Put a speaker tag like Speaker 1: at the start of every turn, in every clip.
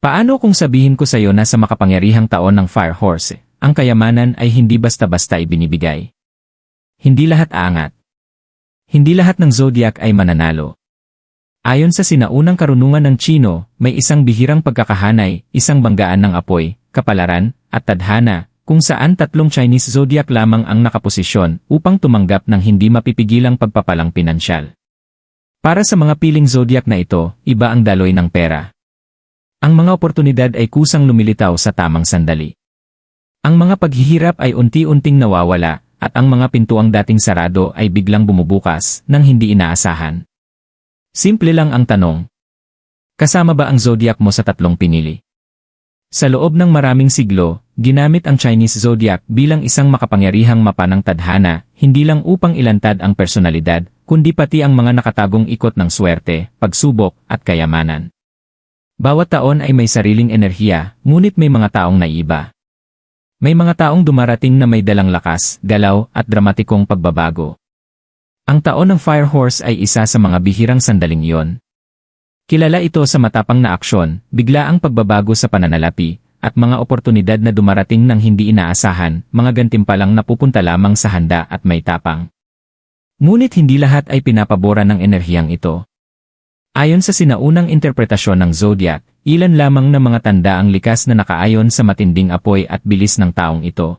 Speaker 1: Paano kung sabihin ko sa iyo na sa makapangyarihang taon ng Fire Horse, ang kayamanan ay hindi basta-basta ibinibigay? Hindi lahat aangat. Hindi lahat ng zodiac ay mananalo. Ayon sa sinaunang karunungan ng Tsino, may isang bihirang pagkakahanay, isang banggaan ng apoy, kapalaran, at tadhana, kung saan tatlong Chinese zodiac lamang ang nakaposisyon upang tumanggap ng hindi mapipigilang pagpapalang pinansyal. Para sa mga piling zodiac na ito, iba ang daloy ng pera. Ang mga oportunidad ay kusang lumilitaw sa tamang sandali. Ang mga paghihirap ay unti-unting nawawala, at ang mga pintuang dating sarado ay biglang bumubukas nang hindi inaasahan. Simple lang ang tanong. Kasama ba ang zodiac mo sa tatlong pinili? Sa loob ng maraming siglo, ginamit ang Chinese zodiac bilang isang makapangyarihang mapa ng tadhana, hindi lang upang ilantad ang personalidad, kundi pati ang mga nakatagong ikot ng swerte, pagsubok, at kayamanan. Bawat taon ay may sariling enerhiya, ngunit may mga taong naiiba. May mga taong dumarating na may dalang lakas, galaw, at dramatikong pagbabago. Ang taon ng Fire Horse ay isa sa mga bihirang sandaling iyon. Kilala ito sa matapang na aksyon, biglaang pagbabago sa pananalapi, at mga oportunidad na dumarating ng hindi inaasahan, mga gantimpalang napupunta lamang sa handa at may tapang. Ngunit hindi lahat ay pinapabora ng enerhiyang ito. Ayon sa sinaunang interpretasyon ng zodiac, ilan lamang na mga tanda ang likas na nakaayon sa matinding apoy at bilis ng taong ito.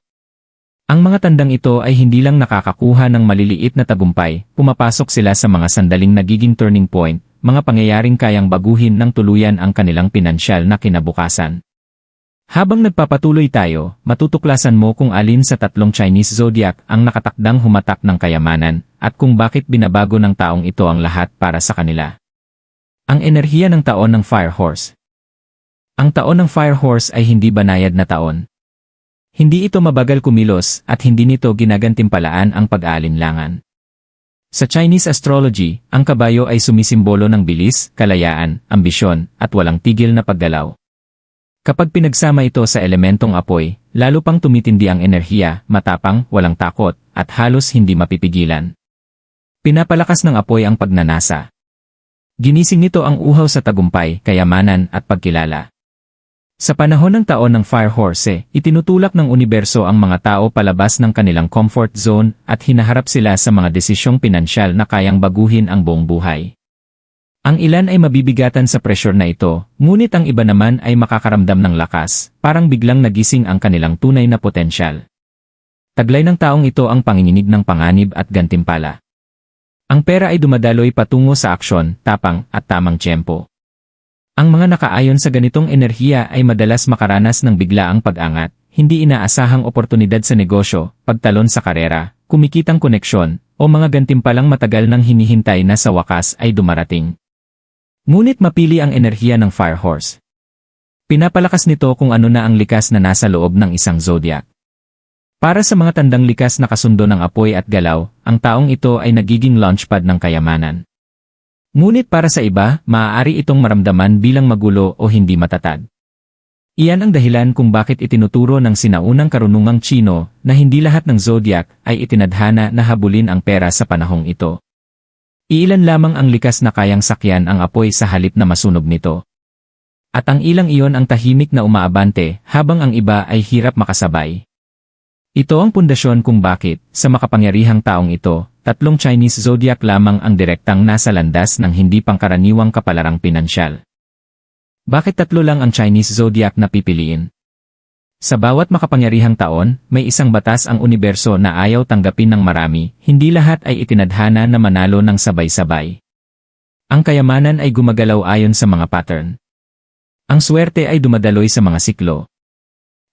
Speaker 1: Ang mga tandang ito ay hindi lang nakakakuha ng maliliit na tagumpay, pumapasok sila sa mga sandaling nagiging turning point, mga pangyayaring kayang baguhin ng tuluyan ang kanilang pinansyal na kinabukasan. Habang nagpapatuloy tayo, matutuklasan mo kung alin sa tatlong Chinese zodiac ang nakatakdang humatak ng kayamanan, at kung bakit binabago ng taong ito ang lahat para sa kanila. Ang enerhiya ng taon ng Fire Horse. Ang taon ng Fire Horse ay hindi banayad na taon. Hindi ito mabagal kumilos at hindi nito ginagantimpalaan ang pag-aalinlangan. Sa Chinese astrology, ang kabayo ay sumisimbolo ng bilis, kalayaan, ambisyon, at walang tigil na paggalaw. Kapag pinagsama ito sa elementong apoy, lalo pang tumitindi ang enerhiya, matapang, walang takot, at halos hindi mapipigilan. Pinapalakas ng apoy ang pagnanasa. Ginising nito ang uhaw sa tagumpay, kayamanan, at pagkilala. Sa panahon ng taon ng Fire Horse, itinutulak ng universo ang mga tao palabas ng kanilang comfort zone at hinaharap sila sa mga desisyong pinansyal na kayang baguhin ang buong buhay. Ang ilan ay mabibigatan sa pressure na ito, ngunit ang iba naman ay makakaramdam ng lakas, parang biglang nagising ang kanilang tunay na potensyal. Taglay ng taong ito ang panginginig ng panganib at gantimpala. Ang pera ay dumadaloy patungo sa aksyon, tapang, at tamang tiyempo. Ang mga nakaayon sa ganitong enerhiya ay madalas makaranas ng biglaang pag-angat, hindi inaasahang oportunidad sa negosyo, pagtalon sa karera, kumikitang koneksyon, o mga gantimpalang matagal nang hinihintay na sa wakas ay dumarating. Ngunit mapili ang enerhiya ng Fire Horse. Pinapalakas nito kung ano na ang likas na nasa loob ng isang zodiac. Para sa mga tandang likas na kasundo ng apoy at galaw, ang taong ito ay nagiging launchpad ng kayamanan. Ngunit para sa iba, maaari itong maramdaman bilang magulo o hindi matatag. Iyan ang dahilan kung bakit itinuturo ng sinaunang karunungang Tsino na hindi lahat ng zodiac ay itinadhana na habulin ang pera sa panahong ito. Iilan lamang ang likas na kayang sakyan ang apoy sa halip na masunog nito. At ang ilang iyon ang tahimik na umaabante habang ang iba ay hirap makasabay. Ito ang pundasyon kung bakit, sa makapangyarihang taong ito, tatlong Chinese zodiac lamang ang direktang nasa landas ng hindi pangkaraniwang kapalarang pinansyal. Bakit tatlo lang ang Chinese zodiac na pipiliin? Sa bawat makapangyarihang taon, may isang batas ang universo na ayaw tanggapin ng marami, hindi lahat ay itinadhana na manalo ng sabay-sabay. Ang kayamanan ay gumagalaw ayon sa mga pattern. Ang swerte ay dumadaloy sa mga siklo.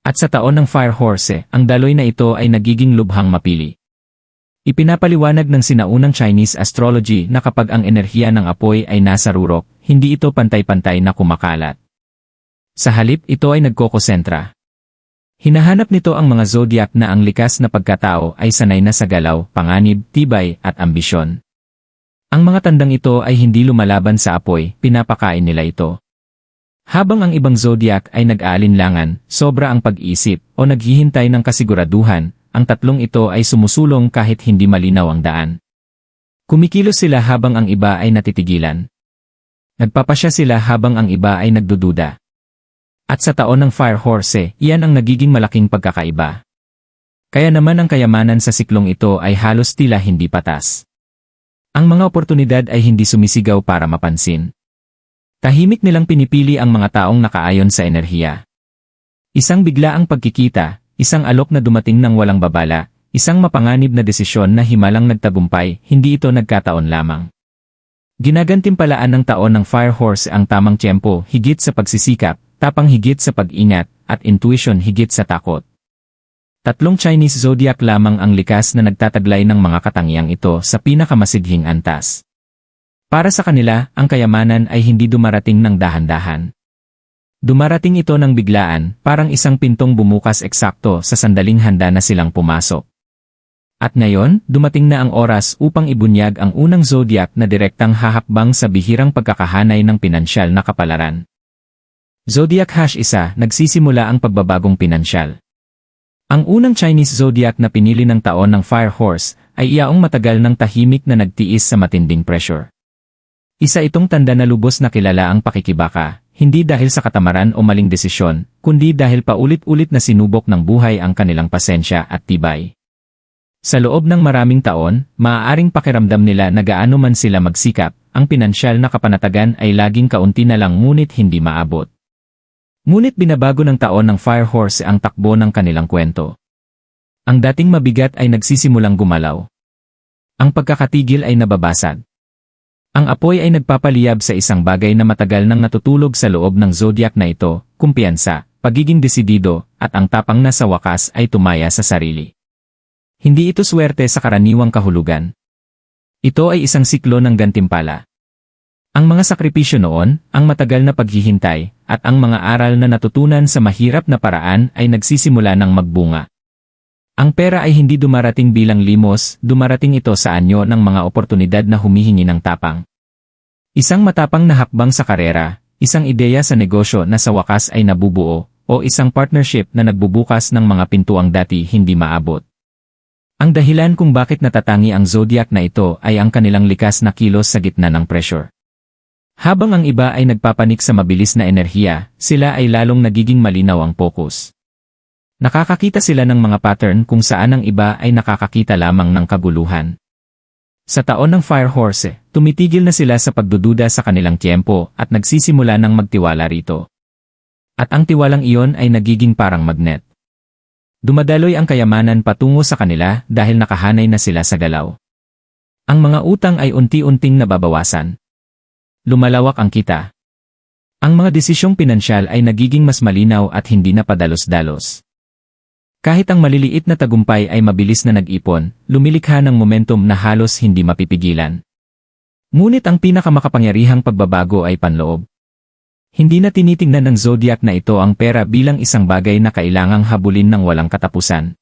Speaker 1: At sa taon ng Fire Horse, ang daloy na ito ay nagiging lubhang mapili. Ipinapaliwanag ng sinaunang Chinese astrology na kapag ang enerhiya ng apoy ay nasa rurok, hindi ito pantay-pantay na kumakalat. Sa halip, ito ay nagkokonsentra. Hinahanap nito ang mga zodiac na ang likas na pagkatao ay sanay na sa galaw, panganib, tibay, at ambisyon. Ang mga tandang ito ay hindi lumalaban sa apoy, pinapakain nila ito. Habang ang ibang zodiac ay nag-aalinlangan, sobra ang pag-isip, o naghihintay ng kasiguraduhan, ang tatlong ito ay sumusulong kahit hindi malinaw ang daan. Kumikilos sila habang ang iba ay natitigilan. Nagpapasya sila habang ang iba ay nagdududa. At sa taon ng Fire Horse, iyan ang nagiging malaking pagkakaiba. Kaya naman ang kayamanan sa siklong ito ay halos tila hindi patas. Ang mga oportunidad ay hindi sumisigaw para mapansin. Tahimik nilang pinipili ang mga taong nakaayon sa enerhiya. Isang biglaang pagkikita, isang alok na dumating ng walang babala, isang mapanganib na desisyon na himalang nagtagumpay, hindi ito nagkataon lamang. Ginagantimpalaan ng taon ng Fire Horse ang tamang tiyempo higit sa pagsisikap, tapang higit sa pag-ingat, at intuition higit sa takot. Tatlong Chinese zodiac lamang ang likas na nagtataglay ng mga katangiang ito sa pinakamasidhing antas. Para sa kanila, ang kayamanan ay hindi dumarating ng dahan-dahan. Dumarating ito ng biglaan, parang isang pintong bumukas eksakto sa sandaling handa na silang pumasok. At ngayon, dumating na ang oras upang ibunyag ang unang zodiac na direktang hahakbang sa bihirang pagkakahanay ng pinansyal na kapalaran. Zodiac #1, nagsisimula ang pagbabagong pinansyal. Ang unang Chinese zodiac na pinili ng taon ng Fire Horse ay iyaong matagal ng tahimik na nagtiis sa matinding pressure. Isa itong tanda na lubos na kilala ang pakikibaka, hindi dahil sa katamaran o maling desisyon, kundi dahil paulit-ulit na sinubok ng buhay ang kanilang pasensya at tibay. Sa loob ng maraming taon, maaaring pakiramdam nila na gaano man sila magsikap, ang pinansyal na kapanatagan ay laging kaunti na lang ngunit hindi maabot. Ngunit binabago ng taon ng Fire Horse ang takbo ng kanilang kwento. Ang dating mabigat ay nagsisimulang gumalaw. Ang pagkakatigil ay nababasag. Ang apoy ay nagpapaliyab sa isang bagay na matagal nang natutulog sa loob ng zodiac na ito, kumpiyansa, pagiging desidido, at ang tapang na sa wakas ay tumaya sa sarili. Hindi ito swerte sa karaniwang kahulugan. Ito ay isang siklo ng gantimpala. Ang mga sakripisyo noon, ang matagal na paghihintay, at ang mga aral na natutunan sa mahirap na paraan ay nagsisimula ng magbunga. Ang pera ay hindi dumarating bilang limos, dumarating ito sa anyo ng mga oportunidad na humihingi ng tapang. Isang matapang na hakbang sa karera, isang ideya sa negosyo na sa wakas ay nabubuo, o isang partnership na nagbubukas ng mga pintuang dati hindi maabot. Ang dahilan kung bakit natatangi ang zodiac na ito ay ang kanilang likas na kilos sa gitna ng pressure. Habang ang iba ay nagpapanik sa mabilis na enerhiya, sila ay lalong nagiging malinaw ang focus. Nakakakita sila ng mga pattern kung saan ang iba ay nakakakita lamang ng kaguluhan. Sa taon ng Fire Horse, tumitigil na sila sa pagdududa sa kanilang tiyempo at nagsisimula ng magtiwala rito. At ang tiwalang iyon ay nagiging parang magnet. Dumadaloy ang kayamanan patungo sa kanila dahil nakahanay na sila sa galaw. Ang mga utang ay unti-unting nababawasan. Lumalawak ang kita. Ang mga desisyong pinansyal ay nagiging mas malinaw at hindi na padalos-dalos. Kahit ang maliliit na tagumpay ay mabilis na nag-ipon, lumilikha ng momentum na halos hindi mapipigilan. Ngunit ang pinakamakapangyarihang pagbabago ay panloob. Hindi na tinitingnan ng zodiac na ito ang pera bilang isang bagay na kailangang habulin ng walang katapusan.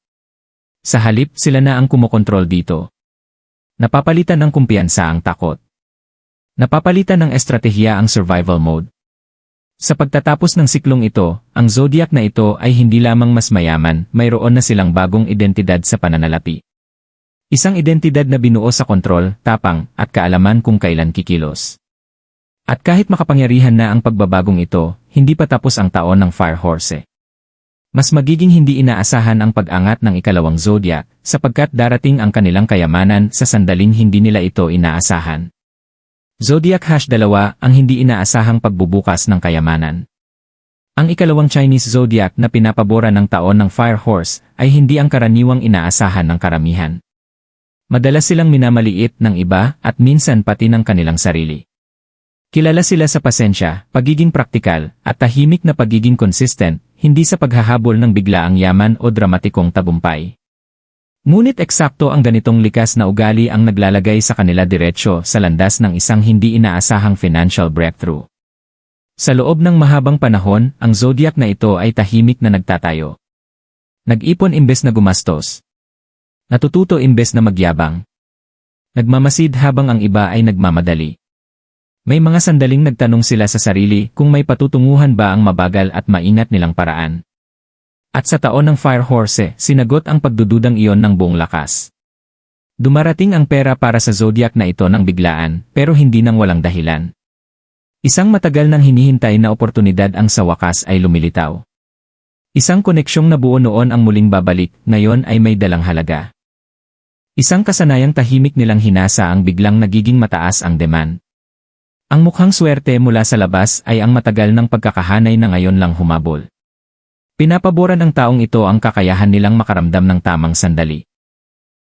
Speaker 1: Sa halip, sila na ang kumokontrol dito. Napapalitan ng kumpiyansa ang takot. Napapalitan ng estratehiya ang survival mode. Sa pagtatapos ng siklong ito, ang zodiac na ito ay hindi lamang mas mayaman, mayroon na silang bagong identidad sa pananalapi. Isang identidad na binuo sa kontrol, tapang, at kaalaman kung kailan kikilos. At kahit makapangyarihan na ang pagbabagong ito, hindi pa tapos ang taon ng Fire Horse. Mas magiging hindi inaasahan ang pag-angat ng ikalawang zodiac, sapagkat darating ang kanilang kayamanan sa sandaling hindi nila ito inaasahan. Zodiac #2, ang hindi inaasahang pagbubukas ng kayamanan. Ang ikalawang Chinese zodiac na pinapabora ng taon ng Fire Horse ay hindi ang karaniwang inaasahan ng karamihan. Madalas silang minamaliit ng iba at minsan pati ng kanilang sarili. Kilala sila sa pasensya, pagiging praktikal, at tahimik na pagiging consistent, hindi sa paghahabol ng biglaang yaman o dramatikong tagumpay. Ngunit eksakto ang ganitong likas na ugali ang naglalagay sa kanila diretsyo sa landas ng isang hindi inaasahang financial breakthrough. Sa loob ng mahabang panahon, ang zodiac na ito ay tahimik na nagtatayo. Nag-ipon imbes na gumastos. Natututo imbes na magyabang. Nagmamasid habang ang iba ay nagmamadali. May mga sandaling nagtanong sila sa sarili kung may patutunguhan ba ang mabagal at maingat nilang paraan. At sa taon ng Fire Horse, sinagot ang pagdududang iyon ng buong lakas. Dumarating ang pera para sa zodiac na ito ng biglaan, pero hindi nang walang dahilan. Isang matagal nang hinihintay na oportunidad ang sa wakas ay lumilitaw. Isang koneksyong nabuo noon ang muling babalik, ngayon ay may dalang halaga. Isang kasanayang tahimik nilang hinasa ang biglang nagiging mataas ang demand. Ang mukhang swerte mula sa labas ay ang matagal ng pagkakahanay na ngayon lang humabol. Pinapaboran ng taong ito ang kakayahan nilang makaramdam ng tamang sandali.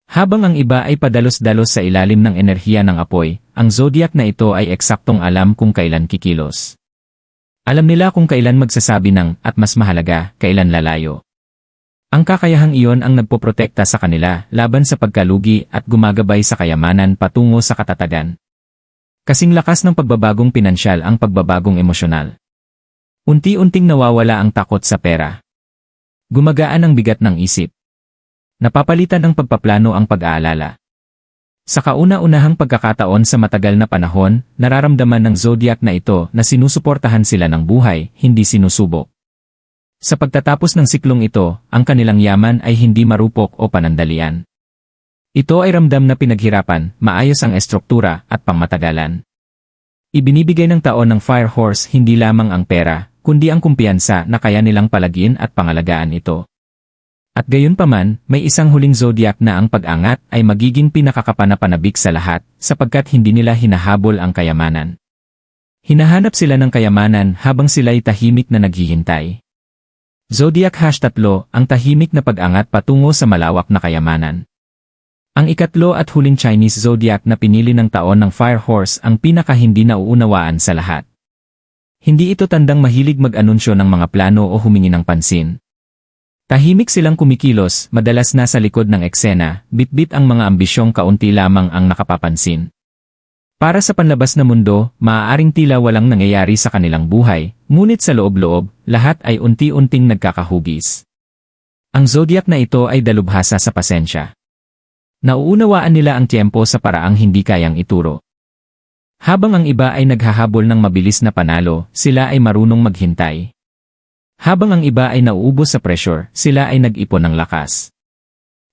Speaker 1: Habang ang iba ay padalos-dalos sa ilalim ng enerhiya ng apoy, ang zodiac na ito ay eksaktong alam kung kailan kikilos. Alam nila kung kailan magsasabi ng, at mas mahalaga, kailan lalayo. Ang kakayahang iyon ang nagpoprotekta sa kanila laban sa pagkalugi at gumagabay sa kayamanan patungo sa katatagan. Kasing lakas ng pagbabagong pinansyal ang pagbabagong emosyonal. Unti-unting nawawala ang takot sa pera. Gumagaan ang bigat ng isip. Napapalitan ng pagpaplano ang pag-aalala. Sa kauna-unahang pagkakataon sa matagal na panahon, nararamdaman ng zodiac na ito na sinusuportahan sila ng buhay, hindi sinusubok. Sa pagtatapos ng siklong ito, ang kanilang yaman ay hindi marupok o panandalian. Ito ay ramdam na pinaghirapan, maayos ang estruktura at pangmatagalan. Ibinibigay ng taon ng Fire Horse hindi lamang ang pera, kundi ang kumpiyansa na kaya nilang palagin at pangalagaan ito. At gayunpaman, may isang huling zodiac na ang pag-angat ay magiging pinakakapanapanabik sa lahat, sapagkat hindi nila hinahabol ang kayamanan. Hinahanap sila ng kayamanan habang sila'y tahimik na naghihintay. Zodiac #3, ang tahimik na pag-angat patungo sa malawak na kayamanan. Ang ikatlo at huling Chinese zodiac na pinili ng taon ng Fire Horse ang pinaka-hindi nauunawaan sa lahat. Hindi ito tandang mahilig mag-anunsyo ng mga plano o humingi ng pansin. Tahimik silang kumikilos, madalas nasa likod ng eksena, bitbit ang mga ambisyong kaunti lamang ang nakapapansin. Para sa panlabas na mundo, maaaring tila walang nangyayari sa kanilang buhay, ngunit sa loob-loob, lahat ay unti-unting nagkakahugis. Ang zodiac na ito ay dalubhasa sa pasensya. Nauunawaan nila ang tiyempo sa paraang hindi kayang ituro. Habang ang iba ay naghahabol ng mabilis na panalo, sila ay marunong maghintay. Habang ang iba ay nauubos sa pressure, sila ay nag-ipon ng lakas.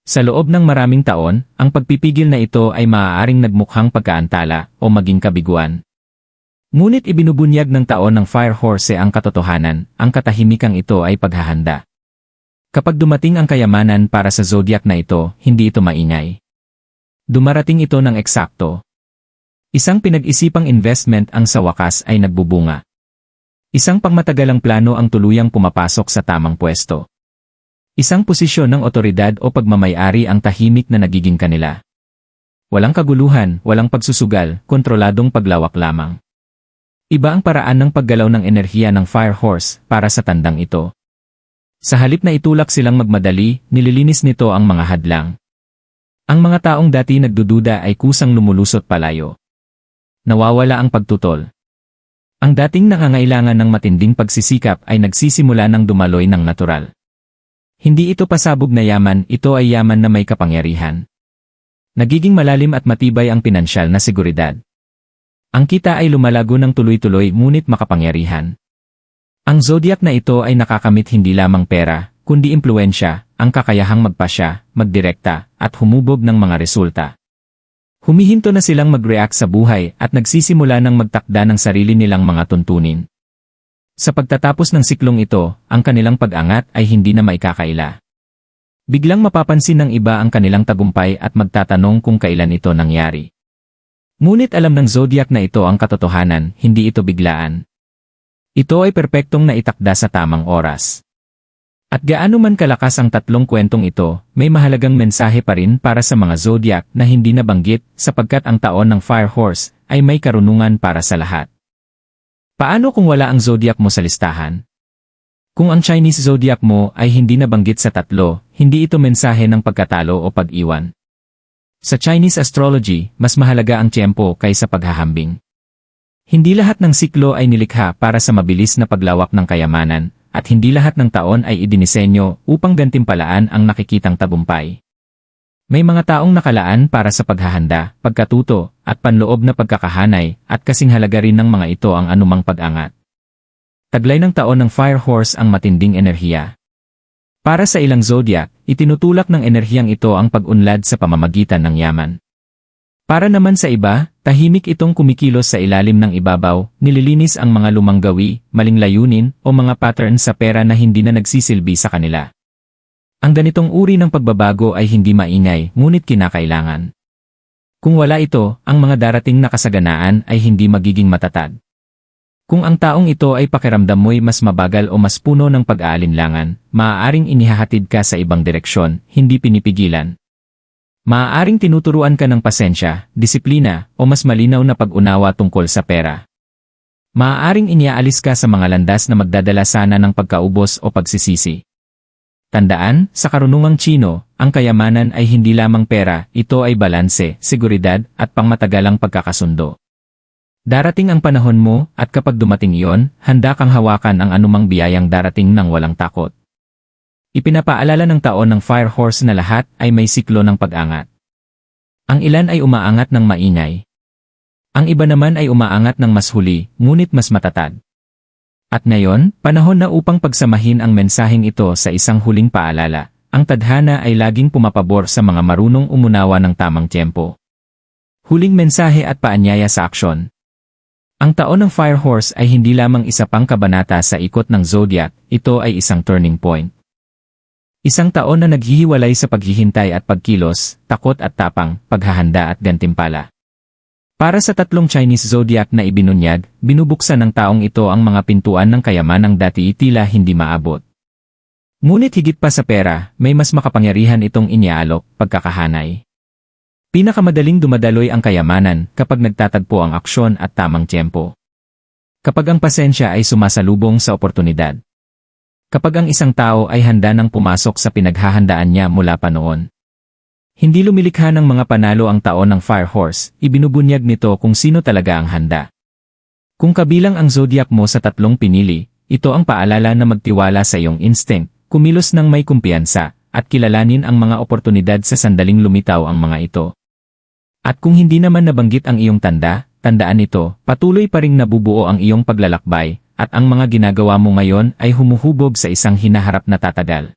Speaker 1: Sa loob ng maraming taon, ang pagpipigil na ito ay maaaring nagmukhang pagkaantala o maging kabiguan. Ngunit ibinubunyag ng taon ng Fire Horse ang katotohanan, ang katahimikang ito ay paghahanda. Kapag dumating ang kayamanan para sa zodiac na ito, hindi ito maingay. Dumarating ito ng eksakto. Isang pinag-isipang investment ang sa wakas ay nagbubunga. Isang pangmatagalang plano ang tuluyang pumapasok sa tamang pwesto. Isang posisyon ng otoridad o pagmamayari ang tahimik na nagiging kanila. Walang kaguluhan, walang pagsusugal, kontroladong paglawak lamang. Iba ang paraan ng paggalaw ng enerhiya ng Fire Horse para sa tandang ito. Sa halip na itulak silang magmadali, nililinis nito ang mga hadlang. Ang mga taong dati nagdududa ay kusang lumulusot palayo. Nawawala ang pagtutol. Ang dating nangangailangan ng matinding pagsisikap ay nagsisimula ng dumaloy ng natural. Hindi ito pasabog na yaman, ito ay yaman na may kapangyarihan. Nagiging malalim at matibay ang pinansyal na seguridad. Ang kita ay lumalago ng tuloy-tuloy ngunit makapangyarihan. Ang zodiac na ito ay nakakamit hindi lamang pera, kundi impluwensya, ang kakayahang magpasya, magdirekta, at humubog ng mga resulta. Humihinto na silang mag-react sa buhay at nagsisimula ng magtakda ng sarili nilang mga tuntunin. Sa pagtatapos ng siklong ito, ang kanilang pag-angat ay hindi na maikakaila. Biglang mapapansin ng iba ang kanilang tagumpay at magtatanong kung kailan ito nangyari. Ngunit alam ng zodiac na ito ang katotohanan, hindi ito biglaan. Ito ay perpektong naitakda sa tamang oras. At gaano man kalakas ang tatlong kwentong ito, may mahalagang mensahe pa rin para sa mga zodiac na hindi nabanggit sapagkat ang taon ng Fire Horse ay may karunungan para sa lahat. Paano kung wala ang zodiac mo sa listahan? Kung ang Chinese zodiac mo ay hindi nabanggit sa tatlo, hindi ito mensahe ng pagkatalo o pag-iwan. Sa Chinese astrology, mas mahalaga ang tiyempo kaysa paghahambing. Hindi lahat ng siklo ay nilikha para sa mabilis na paglawak ng kayamanan, at hindi lahat ng taon ay idinisenyo upang gantimpalaan ang nakikitang tagumpay. May mga taong nakalaan para sa paghahanda, pagkatuto, at panloob na pagkakahanay, at kasing halaga rin ng mga ito ang anumang pag-angat. Taglay ng taon ng Fire Horse ang matinding enerhiya. Para sa ilang zodiac, itinutulak ng enerhiyang ito ang pag-unlad sa pamamagitan ng yaman. Para naman sa iba, tahimik itong kumikilos sa ilalim ng ibabaw, nililinis ang mga lumang gawi, maling layunin, o mga pattern sa pera na hindi na nagsisilbi sa kanila. Ang ganitong uri ng pagbabago ay hindi maingay, ngunit kinakailangan. Kung wala ito, ang mga darating na kasaganaan ay hindi magiging matatag. Kung ang taong ito ay pakiramdam mo'y mas mabagal o mas puno ng pag-aalinlangan, maaaring inihahatid ka sa ibang direksyon, hindi pinipigilan. Maaaring tinuturuan ka ng pasensya, disiplina, o mas malinaw na pag-unawa tungkol sa pera. Maaaring iniaalis ka sa mga landas na magdadala sana ng pagkaubos o pagsisisi. Tandaan, sa karunungang Tsino, ang kayamanan ay hindi lamang pera, ito ay balanse, seguridad, at pangmatagalang pagkakasundo. Darating ang panahon mo, at kapag dumating iyon, handa kang hawakan ang anumang biyayang darating ng walang takot. Ipinapaalala ng taon ng Fire Horse na lahat ay may siklo ng pag-angat. Ang ilan ay umaangat ng maingay. Ang iba naman ay umaangat ng mas huli, ngunit mas matatag. At ngayon, panahon na upang pagsamahin ang mensaheng ito sa isang huling paalala. Ang tadhana ay laging pumapabor sa mga marunong umunawa ng tamang tiyempo. Huling mensahe at paanyaya sa aksyon. Ang taon ng Fire Horse ay hindi lamang isa pang kabanata sa ikot ng zodiac, ito ay isang turning point. Isang taon na naghihiwalay sa paghihintay at pagkilos, takot at tapang, paghahanda at gantimpala. Para sa tatlong Chinese zodiac na ibinunyag, binubuksan ng taong ito ang mga pintuan ng kayamanang dati tila hindi maabot. Ngunit higit pa sa pera, may mas makapangyarihan itong iniaalok, pagkakahanay. Pinakamadaling dumadaloy ang kayamanan kapag nagtatagpo ang aksyon at tamang tiyempo. Kapag ang pasensya ay sumasalubong sa oportunidad. Kapag ang isang tao ay handa nang pumasok sa pinaghahandaan niya mula pa noon. Hindi lumilikha ng mga panalo ang taon ng Fire Horse, ibinubunyag nito kung sino talaga ang handa. Kung kabilang ang zodiac mo sa tatlong pinili, ito ang paalala na magtiwala sa iyong instinct, kumilos ng may kumpiyansa, at kilalanin ang mga oportunidad sa sandaling lumitaw ang mga ito. At kung hindi naman nabanggit ang iyong tanda, tandaan ito, patuloy pa ring nabubuo ang iyong paglalakbay, at ang mga ginagawa mo ngayon ay humuhubog sa isang hinaharap na tatagal.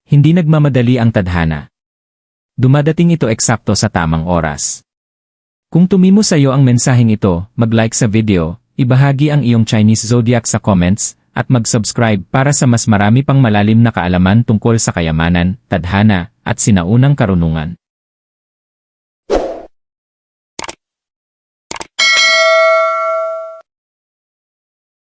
Speaker 1: Hindi nagmamadali ang tadhana. Dumadating ito eksakto sa tamang oras. Kung tumimo sa iyo ang mensaheng ito, mag-like sa video, ibahagi ang iyong Chinese zodiac sa comments, at mag-subscribe para sa mas marami pang malalim na kaalaman tungkol sa kayamanan, tadhana, at sinaunang karunungan.